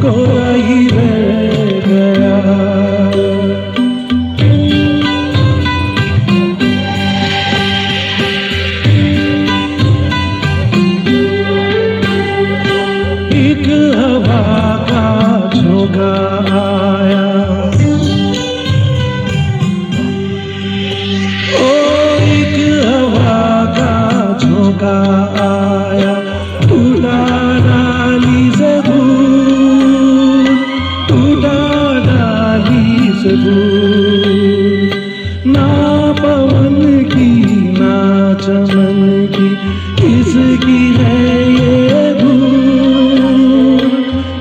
कोरा ही रह गया। एक हवा का झोंका आया, ओ एक हवा का झोंका आया, टूटा डाली से भूल, टूटा डाली से भूल। ना पवन की ना चमन की, किसकी है ये भूल,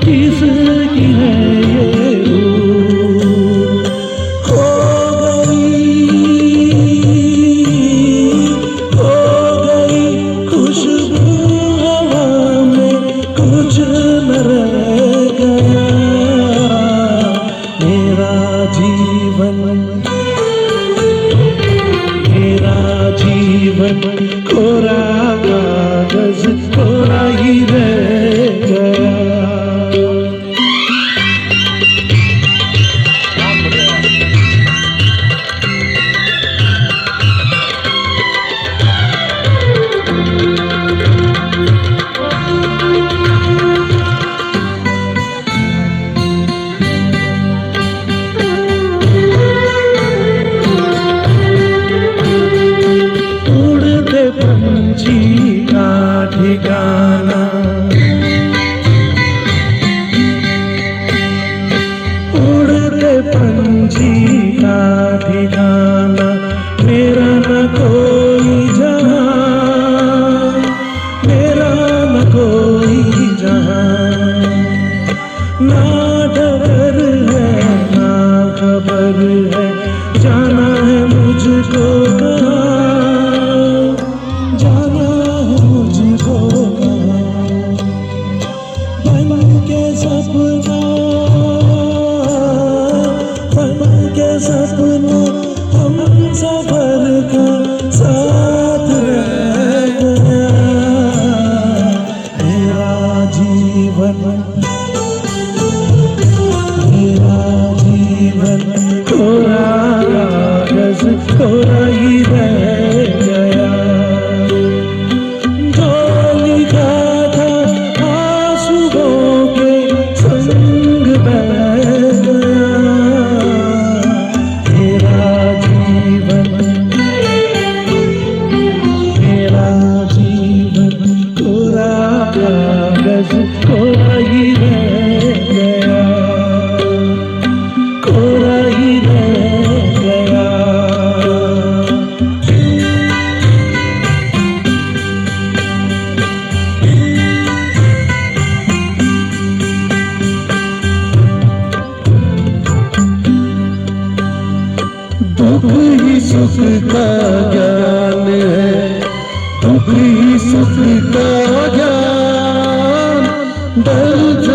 किसकी है ये भूल। खो गई खुशबू हवा में, कुछ न रह गया। मेरा जीवन, मेरा जीवन कोरा कागज, कोरा ही रह गया। उड़ते पंछी का ठिकाना, उड़ते पंछी का ठिकाना, मेरा न कोई जहां, मेरा न कोई जहां। ना डर है ना खबर है, जाना है मुझको कहाँ, जाना है मुझको कहाँ। बन के सपना, बन के सपना, हम सफर का साथ रह गया। मेरा जीवन, मेरा जीवन कोरा कागज, कोरा ही रह गया। जो लिखा था आंसुओं के संग बह गया। मेरा जीवन, मेरा जीवन कोरा कागज, कोरा ही रह गया, कोरा ही रह गया। दुख ही सुख का ज्ञान है, दुख ही सुख का ज्ञान, दर्द